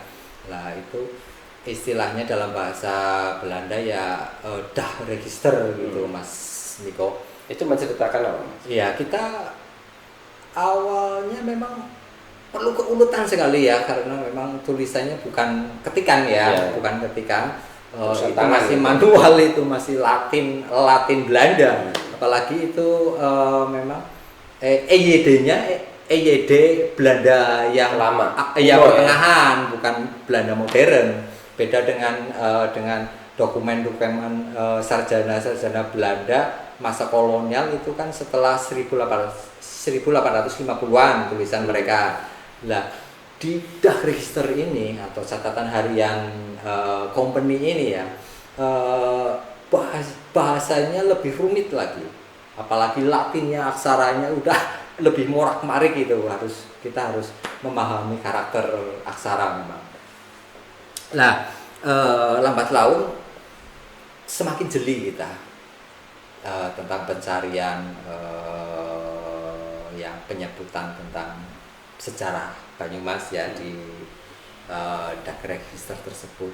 Nah itu istilahnya dalam bahasa Belanda ya dagregister gitu Mas Niko. Itu menceritakan apa Mas? Ya kita awalnya memang perlu keuletan sekali ya, karena memang tulisannya bukan ketikan ya. Bukan ketikan. Itu masih manual, itu masih Latin Belanda. Apalagi itu memang EYD Belanda yang lama, ya pertengahan, bukan Belanda modern. Beda dengan dokumen-dokumen sarjana Belanda masa kolonial itu kan setelah 1850-an tulisan mereka. Lah di dagregister ini atau catatan harian company ini ya, bahasanya lebih rumit lagi, apalagi Latinnya, aksaranya udah lebih morak-marik gitu. Kita harus memahami karakter aksara memang. Nah, lambat laun semakin jeli kita. tentang pencarian yang penyebutan tentang sejarah Banyumas ya di Dagregister tersebut.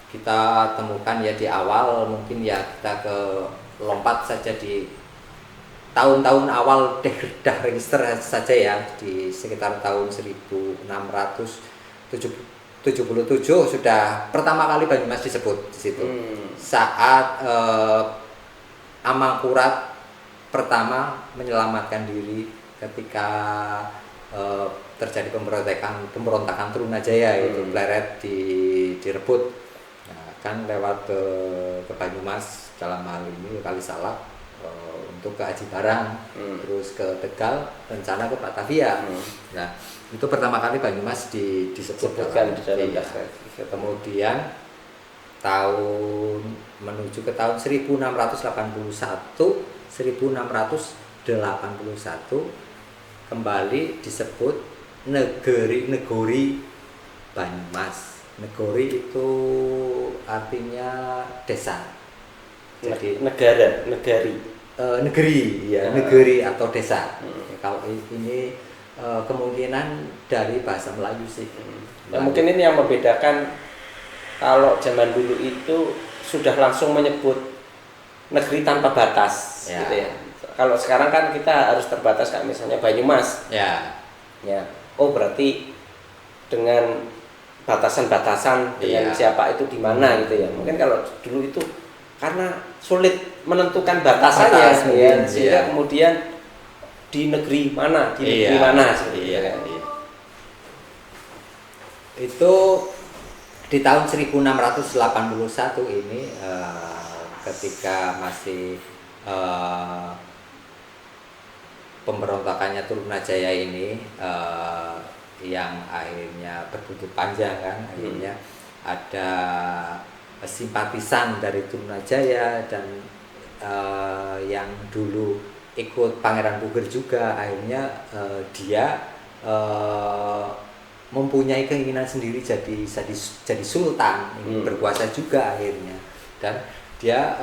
Kita temukan ya di awal, mungkin ya kita ke lompat saja di tahun-tahun awal Dagregister saja ya, di sekitar tahun 1677 sudah pertama kali Banyumas disebut di situ. Saat Amangkurat pertama menyelamatkan diri ketika terjadi pemberontakan Trunajaya, itu Pleret direbut. Nah, kan lewat ke Banyumas dalam hal ini Kalisalak, untuk ke Aji Barang, terus ke Tegal, rencana ke Batavia. Nah, itu pertama kali Banyumas disebutkan di dalam Dagregister. Kemudian menuju ke tahun 1681 kembali disebut negeri Banyumas. Negeri itu artinya desa. Jadi negeri ya, negeri atau desa. Kalau ini kemungkinan dari bahasa Melayu sih. Nah, mungkin ini yang membedakan. Kalau zaman dulu itu sudah langsung menyebut negeri tanpa batas, ya. Gitu ya. Kalau sekarang kan kita harus terbatas, kayak misalnya Banyumas. Ya. Oh, berarti dengan batasan-batasan dengan siapa itu di mana gitu ya. Mungkin kalau dulu itu karena sulit menentukan batasannya, sehingga kemudian di negeri mana, negeri mana. Iya. Itu di tahun 1681 ini, ketika masih pemberontakannya Trunajaya ini, yang akhirnya berbuntut panjang kan, akhirnya ada simpatisan dari Trunajaya dan yang dulu ikut Pangeran Puger juga, akhirnya dia mempunyai keinginan sendiri jadi sultan, ingin berkuasa juga akhirnya, dan dia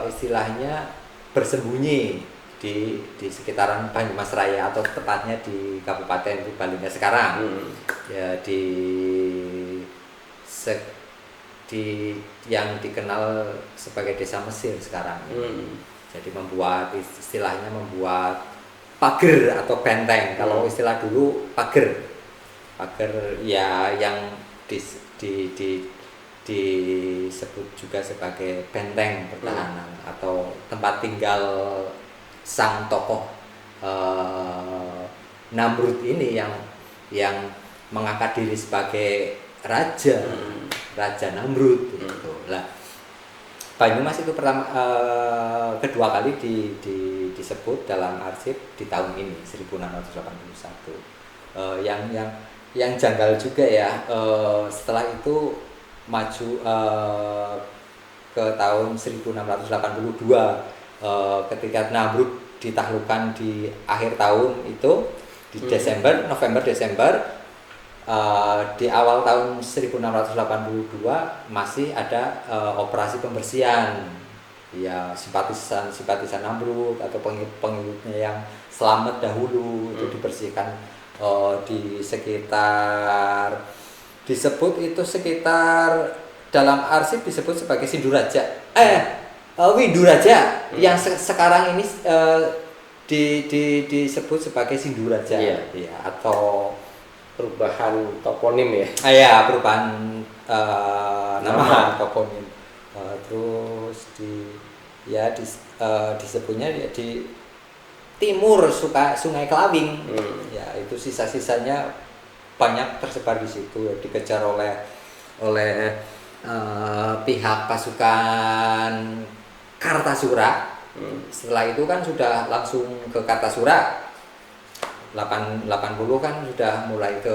istilahnya bersembunyi di sekitaran Banyumas Raya, atau tepatnya di Kabupaten Purbalingga sekarang. Ya, yang dikenal sebagai Desa Mesir sekarang. Jadi membuat pager atau benteng. Kalau istilah dulu pager ya, yang disebut juga sebagai benteng pertahanan atau tempat tinggal sang tokoh Namrud ini, yang mengangkat diri sebagai raja Namrud gitu. Lah, Banyumas itu kedua kali disebut dalam arsip di tahun ini 1681. Yang janggal juga ya, setelah itu maju ke tahun 1682, ketika Namrud ditaklukkan di akhir tahun itu, di November Desember. Di awal tahun 1682 masih ada operasi pembersihan ya, simpatisan Namrud atau pengikutnya yang selamat dahulu itu dibersihkan di sekitar, dalam arsip disebut sebagai Widuraja, yang sekarang ini disebut sebagai Sinduraja. Ya, atau perubahan toponim ya. Perubahan nama toponim. Terus disebutnya di timur Sungai Kelawing. Ya, itu sisa-sisanya banyak tersebar di situ, ya, dikejar oleh pihak pasukan Kartasura. Setelah itu kan sudah langsung ke Kartasura. 80 kan sudah mulai ke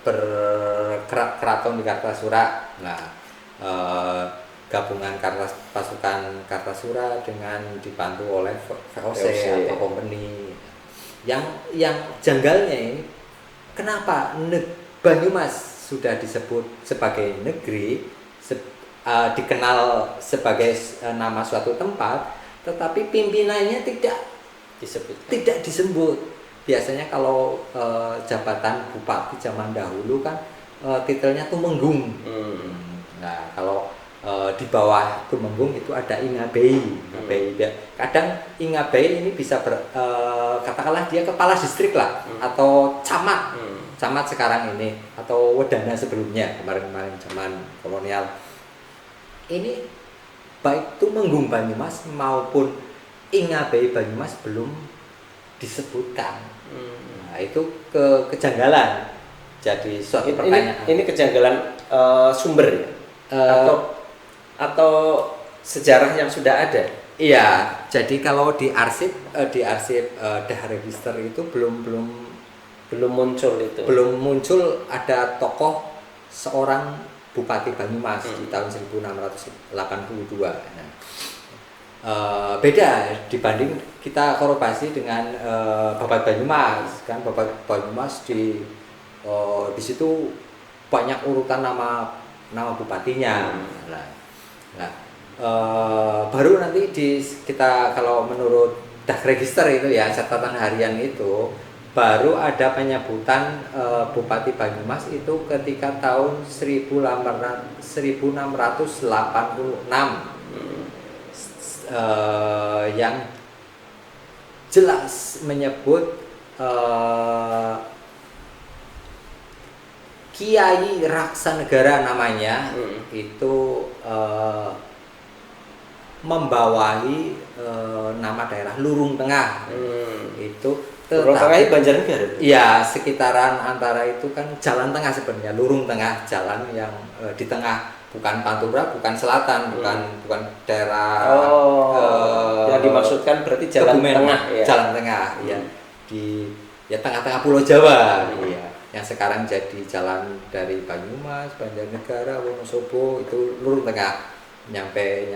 berkeraton di Kartasura. Nah, gabungan pasukan Kartasura dengan dibantu oleh VOC atau company. Yang janggalnya ini, kenapa Banyumas sudah disebut sebagai negeri, dikenal sebagai nama suatu tempat, tetapi pimpinannya tidak disebut. Biasanya kalau jabatan bupati zaman dahulu kan titelnya Tumenggung. Nah, kalau di bawah Tumenggung itu ada Ingabei. Kadang Ingabei ini bisa katakanlah dia kepala distrik lah, atau camat sekarang ini, atau Wedana sebelumnya, kemarin zaman kolonial. Ini baik Tumenggung Banyumas maupun Ingabei Banyumas belum disebutkan. Nah, itu kejanggalan. Jadi suatu pertanyaan. Ini kejanggalan sumber ya? Atau sejarah yang sudah ada? Iya, jadi kalau di arsip Dahregister itu belum muncul itu. Belum muncul ada tokoh seorang Bupati Banyumas di tahun 1682. Nah, beda dibanding kita korobasi dengan Babat Banyumas, kan Babat Banyumas di situ banyak urutan nama bupatinya. Baru nanti kita kalau menurut Dahregister itu ya, catatan harian itu baru ada penyebutan Bupati Banyumas itu ketika tahun 1686 yang jelas menyebut Kiai Raksanegara namanya, itu membawahi nama daerah Lurung Tengah. Itu Lurung Tengah Banjarnegara. Iya, sekitaran antara itu kan jalan tengah sebenarnya, Lurung Tengah, jalan yang di tengah, bukan Pantura, bukan selatan, bukan daerah. Yang dimaksudkan berarti jalan Kebumen, tengah ya. Jalan tengah, ya. Di tengah-tengah Pulau Jawa, iya. Yang sekarang jadi jalan dari Banyumas, Banjarnegara, Wonosobo, itu Lurung Tengah, nyampe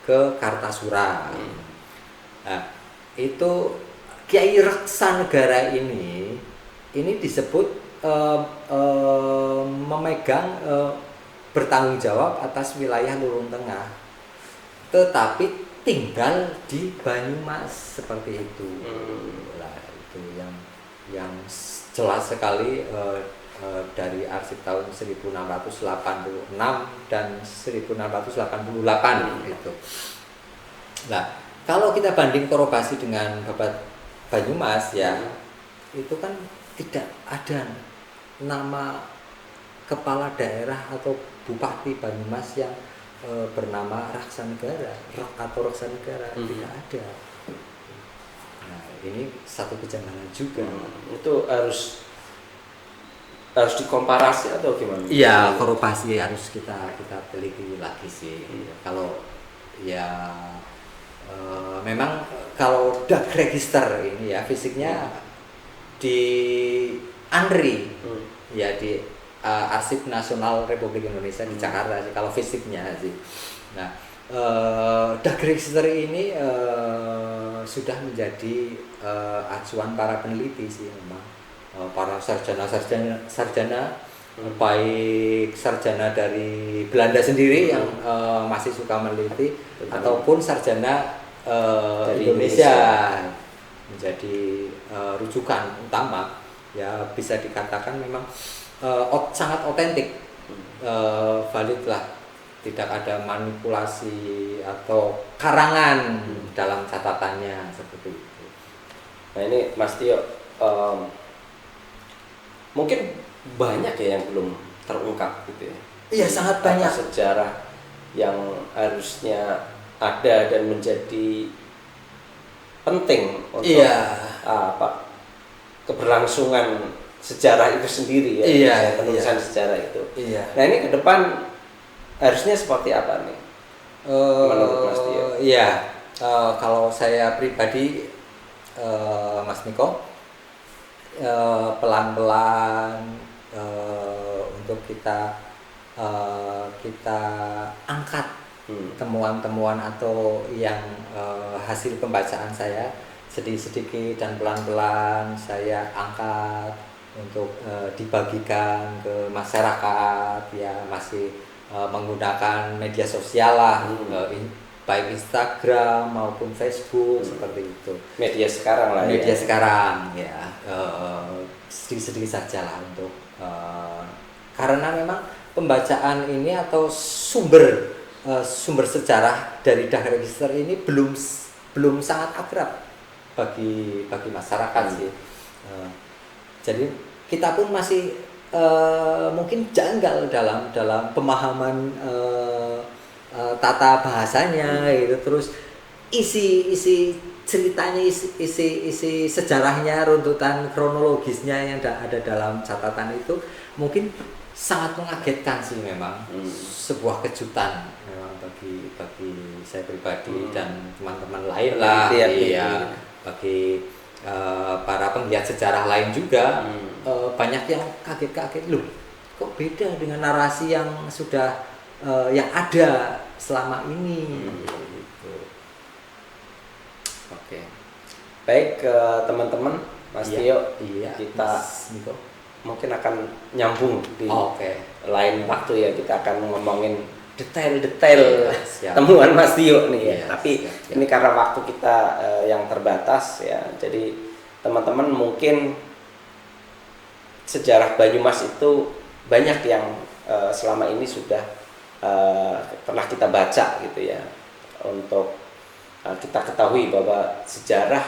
ke Kartasura. Nah, itu Kiai Raksanegara ini disebut memegang bertanggung jawab atas wilayah Lurung Tengah, tetapi tinggal di Banyumas seperti itu. Nah, itu yang jelas sekali dari arsip tahun 1686 dan 1688 itu. Nah, kalau kita banding korobasi dengan Babat Banyumas ya, itu kan tidak ada nama kepala daerah atau bupati Banyumas yang bernama Raksanegara atau Raksanegara, tidak ada. Nah, ini satu kejanggalan juga. Itu harus dikomparasi atau gimana? Iya, korobasi harus kita teliti lagi sih. Kalau ya memang kalau Dahregister ini ya fisiknya di ANRI, ya di Arsip Nasional Republik Indonesia di Jakarta sih kalau fisiknya sih. Nah, Dahregister ini sudah menjadi acuan para peneliti sih memang, para sarjana baik sarjana dari Belanda sendiri yang masih suka meneliti, ataupun sarjana dari Indonesia menjadi rujukan utama ya, bisa dikatakan memang sangat otentik, valid lah, tidak ada manipulasi atau karangan dalam catatannya seperti itu. Nah ini Mas Tio, mungkin banyak ya yang belum terungkap gitu ya. Iya, sangat banyak sejarah yang harusnya ada dan menjadi penting untuk keberlangsungan sejarah itu sendiri ya, penulisan sejarah itu. Nah ini ke depan harusnya seperti apa nih menurut Mas Tio? Kalau saya pribadi, Mas Niko, pelan-pelan untuk kita angkat temuan-temuan atau yang hasil pembacaan saya, sedikit-sedikit dan pelan-pelan saya angkat untuk dibagikan ke masyarakat ya, masih menggunakan media sosial lah, baik Instagram maupun Facebook seperti itu. Media sekarang lah Media ya. sekarang ya, sedikit-sedikit saja lah untuk karena memang pembacaan ini atau sumber sejarah dari Dah Register ini belum sangat akrab bagi masyarakat sih. Jadi kita pun masih mungkin janggal dalam pemahaman tata bahasanya gitu, terus isi ceritanya, isi sejarahnya, runtutan kronologisnya yang ada dalam catatan itu mungkin sangat mengagetkan sih memang. Sebuah kejutan memang bagi saya pribadi dan teman-teman lain lah. Iya, bagi para penggiat sejarah lain juga. Banyak yang kaget-kaget, loh kok beda dengan narasi yang sudah yang ada selama ini. Gitu. Oke. Baik, teman-teman, Mas Tio, kita Mas Niko mungkin akan nyambung di lain waktu ya, kita akan ngomongin detail-detail temuan Mas Tio nih ya. Tapi ini karena waktu kita yang terbatas ya, jadi teman-teman mungkin sejarah Banyumas itu banyak yang selama ini sudah pernah kita baca gitu ya, untuk kita ketahui bahwa sejarah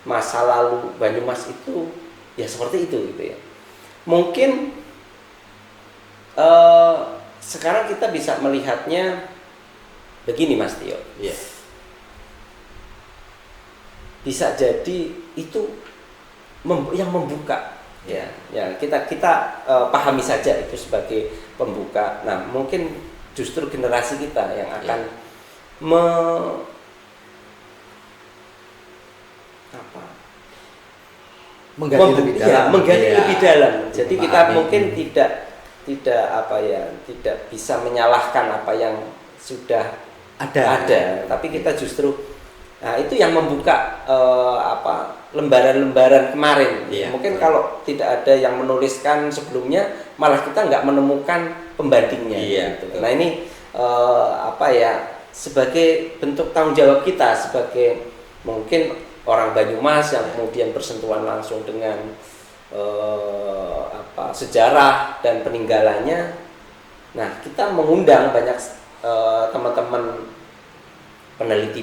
masa lalu Banyumas itu ya seperti itu gitu ya. Mungkin sekarang kita bisa melihatnya begini Mas Tio. Bisa jadi itu yang membuka ya kita pahami saja itu sebagai pembuka. Nah, mungkin justru generasi kita yang akan menggali lebih dalam. Jadi kita mungkin tidak bisa menyalahkan apa yang sudah ada, tapi kita justru itu yang membuka lembaran-lembaran kemarin. Mungkin kalau tidak ada yang menuliskan sebelumnya, malah kita nggak menemukan pembandingnya. Gitu. Nah ini sebagai bentuk tanggung jawab kita sebagai mungkin orang Banyumas yang kemudian bersentuhan langsung dengan sejarah dan peninggalannya. Nah, kita mengundang banyak teman-teman peneliti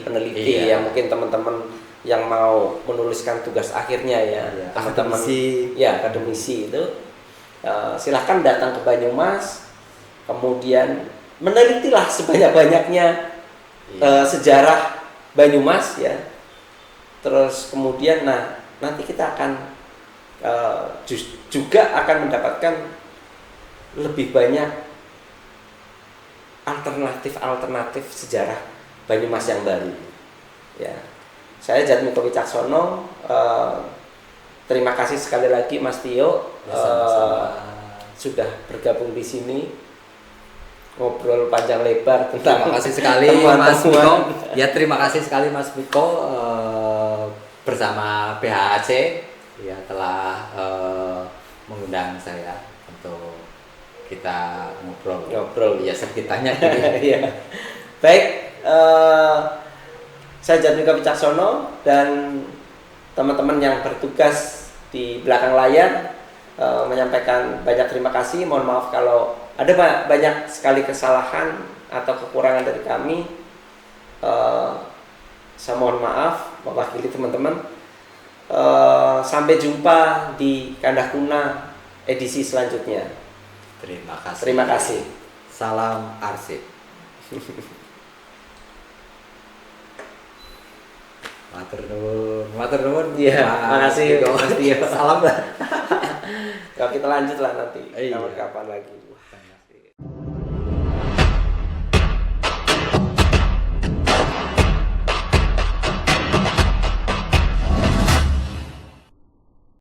yang mungkin teman-teman yang mau menuliskan tugas akhirnya teman-teman akademisi itu silahkan datang ke Banyumas, kemudian menelitilah sebanyak-banyaknya sejarah Banyumas ya. Terus kemudian nanti kita akan juga akan mendapatkan lebih banyak alternatif sejarah Banyumas yang baru. Ya, saya Jatmiko Wicaksono. Terima kasih sekali lagi Mas Tio sudah bergabung di sini, ngobrol panjang lebar tentang. Terima kasih sekali Mas Miko. Ya terima kasih sekali Mas Miko bersama BHAC ya telah mengundang saya untuk kita ngobrol ya sekitarnya gitu ya. Baik, saya Jatmiko Wicaksono dan teman-teman yang bertugas di belakang layar menyampaikan banyak terima kasih. Mohon maaf kalau ada banyak sekali kesalahan atau kekurangan dari kami. Saya mohon maaf mewakili teman-teman. Sampai jumpa di Kandah Kuna edisi selanjutnya. Terima kasih. Salam arsip. Matur nuwun. Iya, makasih Mas Tio. Salam lah. Kalau kita lanjut lah nanti kapan lagi.